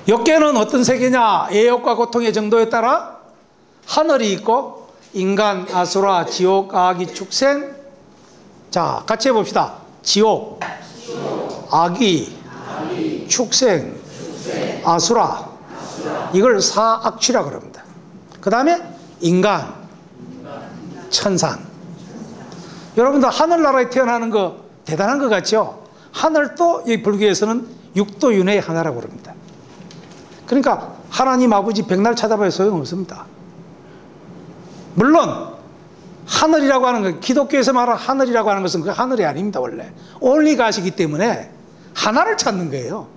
욕계는 어떤 세계냐? 애욕과 고통의 정도에 따라 하늘이 있고 인간, 아수라, 지옥, 아기, 축생. 자, 같이 해봅시다. 지옥, 아기, 축생, 아수라. 이걸 사악취라고 합니다. 그 다음에 인간, 천상. 여러분들 하늘나라에 태어나는 거 대단한 것 같죠? 하늘도 이 불교에서는 육도윤회의 하나라고 합니다. 그러니까 하나님 아버지 백날 찾아봐야 소용없습니다. 물론 하늘이라고 하는 것, 기독교에서 말하는 하늘이라고 하는 것은 그 하늘이 아닙니다. 원래 올리가시기 때문에 하나를 찾는 거예요.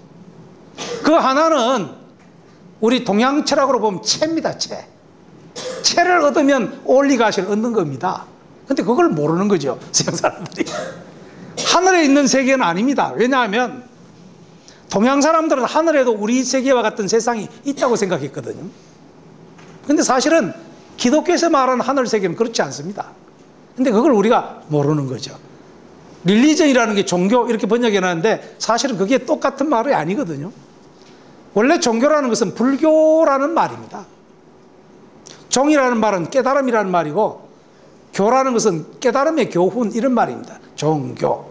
그 하나는 우리 동양 철학으로 보면 채입니다. 채를 얻으면 올리가시를 얻는 겁니다. 근데 그걸 모르는 거죠, 서양 사람들이. 하늘에 있는 세계는 아닙니다. 왜냐하면 동양 사람들은 하늘에도 우리 세계와 같은 세상이 있다고 생각했거든요. 근데 사실은 기독교에서 말하는 하늘 세계는 그렇지 않습니다. 근데 그걸 우리가 모르는 거죠. 릴리전이라는 게 종교 이렇게 번역해놨는데 사실은 그게 똑같은 말이 아니거든요. 원래 종교라는 것은 불교라는 말입니다. 종이라는 말은 깨달음이라는 말이고 교라는 것은 깨달음의 교훈 이런 말입니다. 종교.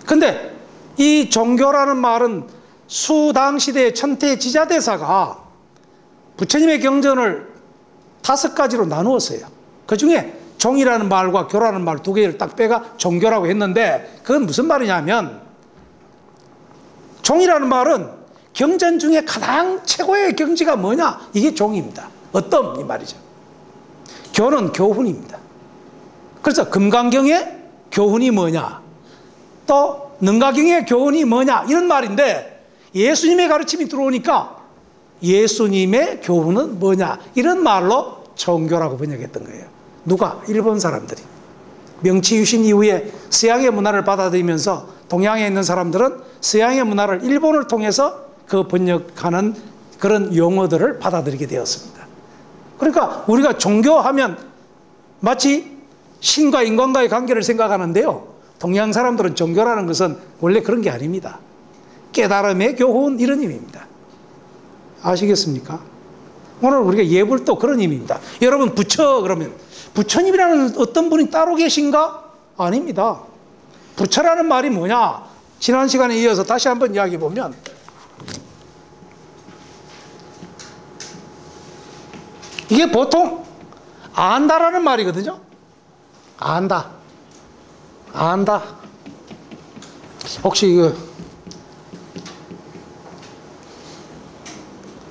근데 이 종교라는 말은 수당 시대의 천태 지자대사가 부처님의 경전을 5가지로 나누었어요. 그 중에 종이라는 말과 교라는 말 2개를 딱 빼가 종교라고 했는데 그건 무슨 말이냐면 종이라는 말은 경전 중에 가장 최고의 경지가 뭐냐? 이게 종입니다. 어떤 이 말이죠. 교는 교훈입니다. 그래서 금강경의 교훈이 뭐냐? 또 능가경의 교훈이 뭐냐? 이런 말인데 예수님의 가르침이 들어오니까 예수님의 교훈은 뭐냐? 이런 말로 종교라고 번역했던 거예요. 누가? 일본 사람들이. 명치 유신 이후에 서양의 문화를 받아들이면서 동양에 있는 사람들은 서양의 문화를 일본을 통해서 그 번역하는 그런 용어들을 받아들이게 되었습니다. 그러니까 우리가 종교하면 마치 신과 인간과의 관계를 생각하는데요. 동양 사람들은 종교라는 것은 원래 그런 게 아닙니다. 깨달음의 교훈 이런 의미입니다. 아시겠습니까? 오늘 우리가 예불도 그런 의미입니다. 여러분 부처 그러면 부처님이라는 어떤 분이 따로 계신가? 아닙니다. 부처라는 말이 뭐냐? 지난 시간에 이어서 다시 한번 이야기해 보면 이게 보통 안다라는 말이거든요. 안다. 혹시 이거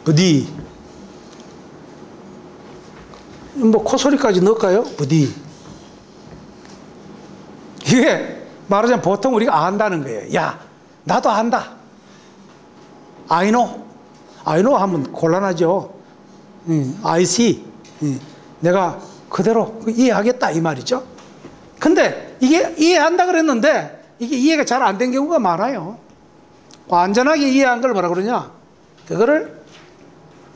부디 뭐 코소리까지 넣을까요? 부디. 이게 말하자면 보통 우리가 안다는 거예요. 야, 나도 안다. I know 하면 곤란하죠. I see. 내가 그대로 이해하겠다 이 말이죠. 근데 이게 이해한다 그랬는데 이게 이해가 잘 안 된 경우가 많아요. 완전하게 이해한 걸 뭐라 그러냐? 그거를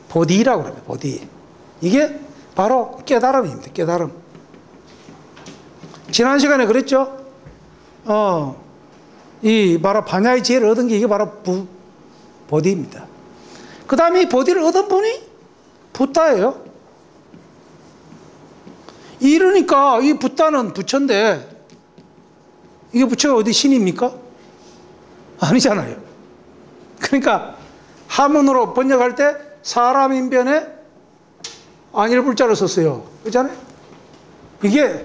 보디라고 그래요. 보디. 이게 바로 깨달음입니다. 깨달음. 지난 시간에 그랬죠? 이 바로 반야의 지혜를 얻은 게 이게 바로 보디입니다. 그 다음에 이 보디를 얻은 분이 붓다예요. 이러니까 이 붓다는 부처인데 이게 부처가 어디 신입니까? 아니잖아요. 그러니까 한문으로 번역할 때 사람 인변에 안일불자를 썼어요. 그렇잖아요? 이게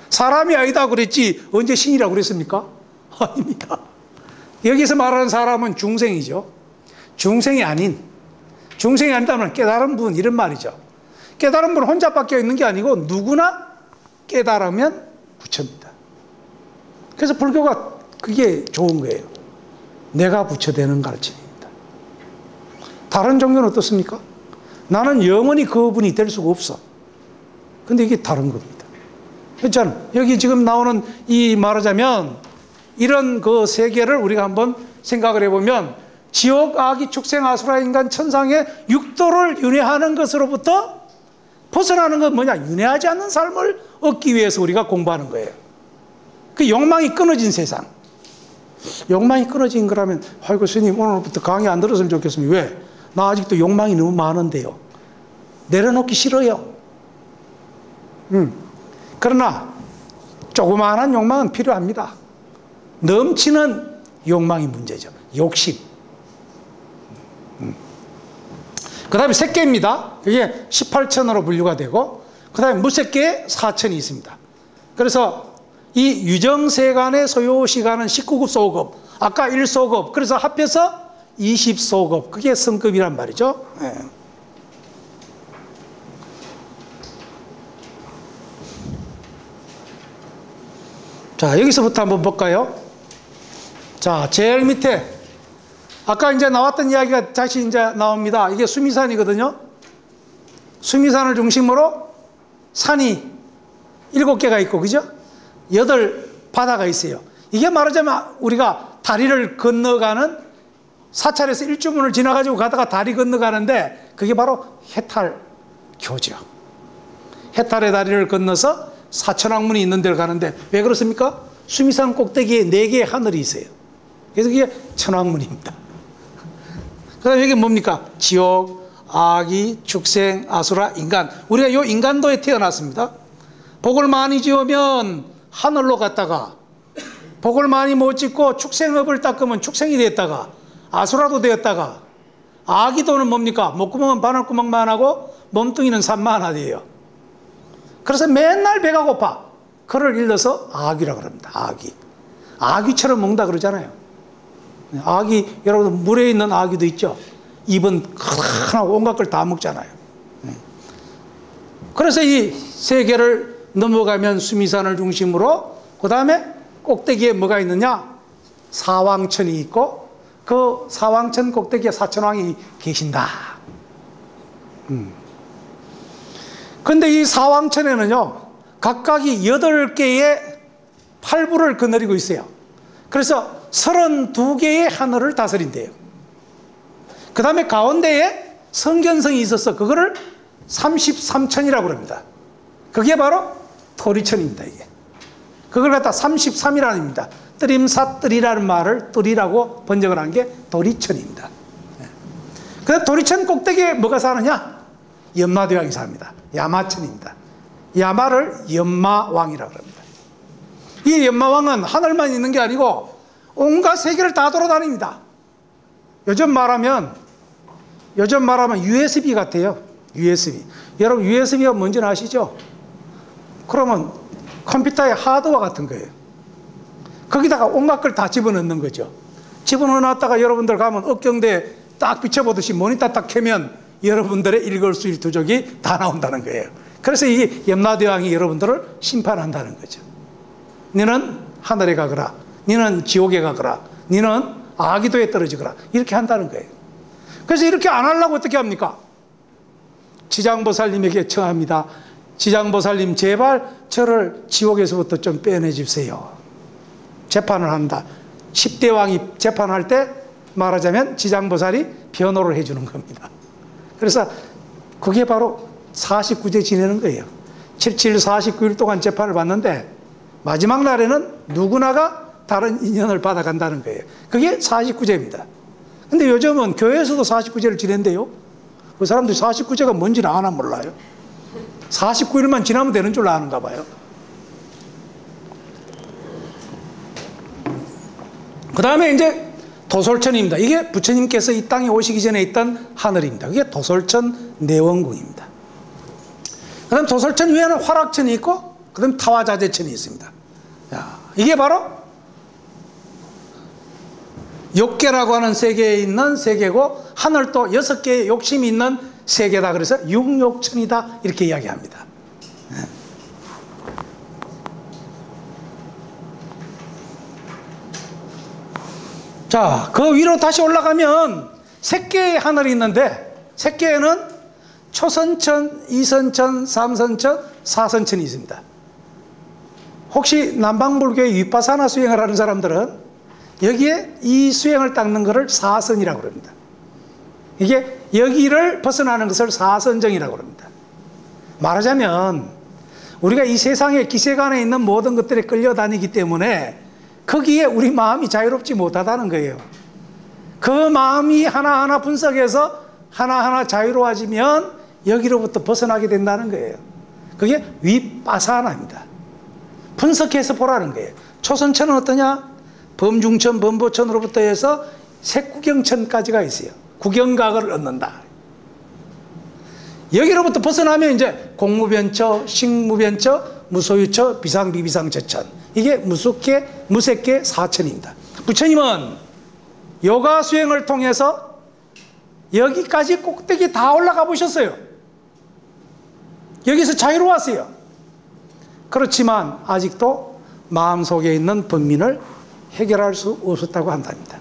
사람이 아니다 그랬지 언제 신이라고 그랬습니까? 아닙니다. 여기서 말하는 사람은 중생이죠. 중생이 아니다면 깨달은 분 이런 말이죠. 깨달은 분 혼자밖에 있는 게 아니고 누구나 깨달으면 부처입니다. 그래서 불교가 그게 좋은 거예요. 내가 부처되는 가르침입니다. 다른 종교는 어떻습니까? 나는 영원히 그분이 될 수가 없어. 근데 이게 다른 겁니다. 그렇잖아요. 여기 지금 나오는 이 말하자면 이런 그 세계를 우리가 한번 생각을 해보면 지옥, 아기, 축생, 아수라, 인간, 천상의 육도를 윤회하는 것으로부터 벗어나는 건 뭐냐? 윤회하지 않는 삶을 얻기 위해서 우리가 공부하는 거예요. 그 욕망이 끊어진 세상. 욕망이 끊어진 거라면, 아이고, 스님, 오늘부터 강의 안 들었으면 좋겠습니다. 왜? 나 아직도 욕망이 너무 많은데요. 내려놓기 싫어요. 그러나, 조그마한 욕망은 필요합니다. 넘치는 욕망이 문제죠. 욕심. 그 다음에 색계입니다. 이게 18천으로 분류가 되고, 그 다음에 무색계에 4천이 있습니다. 그래서 이 유정세간의 소요시간은 19급 소급, 아까 1소급, 그래서 합해서 20소급, 그게 성급이란 말이죠. 네. 자, 여기서부터 한번 볼까요? 자, 제일 밑에 아까 이제 나왔던 이야기가 다시 이제 나옵니다. 이게 수미산이거든요. 수미산을 중심으로 산이 7개가 있고, 그죠? 8바다가 있어요. 이게 말하자면 우리가 다리를 건너가는, 사찰에서 일주문을 지나가지고 가다가 다리 건너가는데, 그게 바로 해탈교죠. 해탈의 다리를 건너서 사천왕문이 있는 데를 가는데, 왜 그렇습니까? 수미산 꼭대기에 4개의 하늘이 있어요. 그래서 그게 천왕문입니다. 그 다음에 이게 뭡니까? 지옥, 아기, 축생, 아수라, 인간. 우리가 이 인간도에 태어났습니다. 복을 많이 지으면 하늘로 갔다가, 복을 많이 못 짓고 축생업을 닦으면 축생이 됐다가, 아수라도 되었다가, 아기도는 뭡니까? 목구멍은 바늘구멍만 하고 몸뚱이는 산만 하대요. 그래서 맨날 배가 고파. 그를 일러서 아기라고 합니다. 아기. 아기처럼 먹는다 그러잖아요. 아기, 여러분 물에 있는 아기도 있죠. 입은 크나고 온갖 걸 다 먹잖아요. 그래서 이 세계를 넘어가면 수미산을 중심으로, 그 다음에 꼭대기에 뭐가 있느냐? 사왕천이 있고, 그 사왕천 꼭대기에 사천왕이 계신다. 근데 이 사왕천에는요, 각각이 8개의 팔부를 거느리고 있어요. 그래서 32개의 하늘을 다스린대요. 그 다음에 가운데에 성견성이 있어서 그거를 33천이라고 합니다. 그게 바로 토리천입니다. 이게. 그걸 갖다 33이라는 뜨림사뜰이라는 말을 뜰이라고 번역을 한 게 도리천입니다. 그 도리천 꼭대기에 뭐가 사느냐? 염라대왕이 삽니다. 야마천입니다. 야마를 염마왕이라고 합니다. 이 염마왕은 하늘만 있는 게 아니고 온갖 세계를 다 돌아다닙니다. 요즘 말하면 USB 같아요. USB. 여러분 USB가 뭔지는 아시죠? 그러면 컴퓨터의 하드웨어 같은 거예요. 거기다가 온갖 걸 다 집어넣는 거죠. 집어넣어놨다가 여러분들 가면 억경대에 딱 비춰보듯이 모니터 딱 켜면 여러분들의 읽을 수 일투족이 다 나온다는 거예요. 그래서 이 염라대왕이 여러분들을 심판한다는 거죠. 너는 하늘에 가거라, 너는 지옥에 가거라, 너는 아기도에 떨어지거라, 이렇게 한다는 거예요. 그래서 이렇게 안 하려고 어떻게 합니까? 지장보살님에게 청합니다. 지장보살님, 제발 저를 지옥에서부터 좀 빼내주세요. 재판을 한다. 10대 왕이 재판할 때 말하자면 지장보살이 변호를 해주는 겁니다. 그래서 그게 바로 49제 지내는 거예요. 77, 49일 동안 재판을 받는데 마지막 날에는 누구나가 다른 인연을 받아간다는 거예요. 그게 49제입니다. 근데 요즘은 교회에서도 49제를 지낸대요. 그 사람들이 49제가 뭔지는 아나 몰라요. 49일만 지나면 되는 줄 아는가 봐요. 그 다음에 이제 도솔천입니다. 이게 부처님께서 이 땅에 오시기 전에 있던 하늘입니다. 그게 도솔천 내원궁입니다. 그 다음 도솔천 위에는 화락천이 있고, 그 다음 타화자재천이 있습니다. 자, 이게 바로 욕계라고 하는 세계에 있는 세계고, 하늘도 6개의 욕심이 있는 세계다. 그래서 육욕천이다, 이렇게 이야기합니다. 자, 그 위로 다시 올라가면 색계의 하늘이 있는데, 색계에는 초선천, 이선천, 삼선천, 사선천이 있습니다. 혹시 남방불교의 위파사나 수행을 하는 사람들은 여기에 이 수행을 닦는 것을 사선이라고 합니다. 이게 여기를 벗어나는 것을 사선정이라고 합니다. 말하자면 우리가 이 세상의 기세간에 있는 모든 것들에 끌려다니기 때문에 거기에 우리 마음이 자유롭지 못하다는 거예요. 그 마음이 하나하나 분석해서 하나하나 자유로워지면 여기로부터 벗어나게 된다는 거예요. 그게 윗바사나입니다. 분석해서 보라는 거예요. 초선천은 어떠냐? 범중천, 범보천으로부터 해서 색구경천까지가 있어요. 구경각을 얻는다. 여기로부터 벗어나면 이제 공무변처, 식무변처, 무소유처, 비상비비상처천. 이게 무색계 사천입니다. 부처님은 요가 수행을 통해서 여기까지 꼭대기 다 올라가 보셨어요. 여기서 자유로웠어요. 그렇지만 아직도 마음속에 있는 번민을 해결할 수 없었다고 한답니다.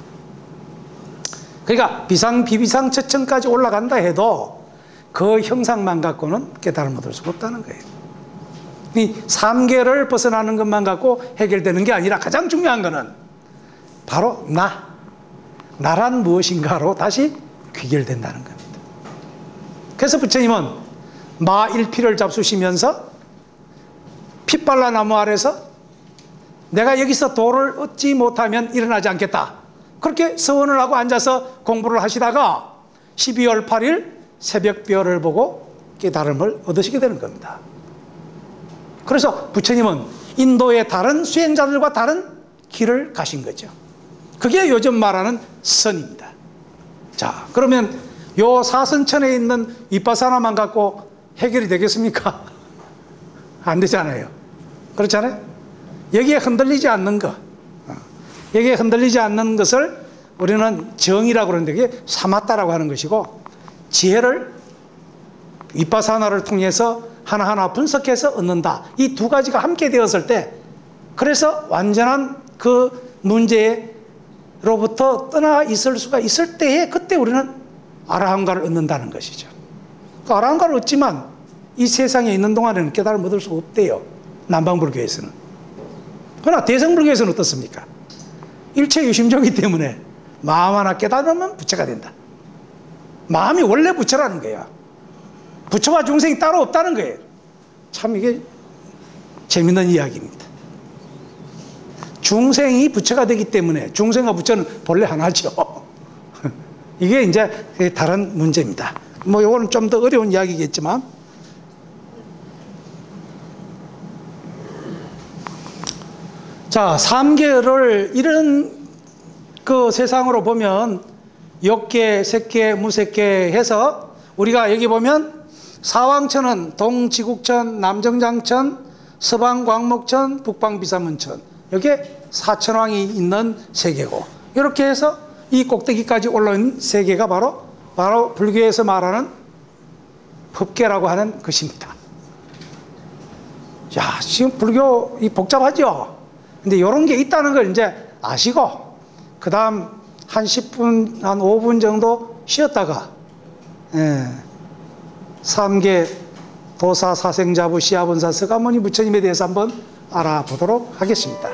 그러니까 비상비비상처천까지 올라간다 해도 그 형상만 갖고는 깨달음을 얻을 수가 없다는 거예요. 이 3계를 벗어나는 것만 갖고 해결되는 게 아니라 가장 중요한 것은 바로 나란 무엇인가로 다시 귀결된다는 겁니다. 그래서 부처님은 마일피를 잡수시면서 핏발라 나무 아래서 내가 여기서 도를 얻지 못하면 일어나지 않겠다. 그렇게 서원을 하고 앉아서 공부를 하시다가 12월 8일 새벽별을 보고 깨달음을 얻으시게 되는 겁니다. 그래서 부처님은 인도의 다른 수행자들과 다른 길을 가신 거죠. 그게 요즘 말하는 선입니다. 자, 그러면 요 사선천에 있는 윗바사나만 갖고 해결이 되겠습니까? 안 되잖아요. 그렇잖아요. 여기에 흔들리지 않는 것, 여기에 흔들리지 않는 것을 우리는 정이라고 그러는데 그게 사마타라고 하는 것이고, 지혜를 윗바사나를 통해서 하나하나 분석해서 얻는다. 이 두 가지가 함께 되었을 때, 그래서 완전한 그 문제로부터 떠나 있을 수가 있을 때에 그때 우리는 아라한가를 얻는다는 것이죠. 그 아라한가를 얻지만 이 세상에 있는 동안에는 깨달음을 얻을 수가 없대요. 남방불교에서는. 그러나 대성불교에서는 어떻습니까? 일체 유심조이기 때문에 마음 하나 깨달으면 부처가 된다. 마음이 원래 부처라는 거야. 부처와 중생이 따로 없다는 거예요. 참 이게 재밌는 이야기입니다. 중생이 부처가 되기 때문에 중생과 부처는 본래 하나죠. 이게 이제 다른 문제입니다. 뭐 이거는 좀 더 어려운 이야기겠지만, 자, 3계를 이런 그 세상으로 보면 욕계, 색계, 무색계 해서 우리가 여기 보면 사왕천은 동지국천, 남정장천, 서방광목천, 북방비사문천, 여기에 사천왕이 있는 세계고, 이렇게 해서 이 꼭대기까지 올라온 세계가 바로 불교에서 말하는 법계라고 하는 것입니다. 야, 지금 불교 이 복잡하죠? 근데 이런 게 있다는 걸 이제 아시고, 그 다음 한 10분, 한 5분 정도 쉬었다가, 3계 도사 사생자부 시아본사 서가모니 부처님에 대해서 한번 알아보도록 하겠습니다.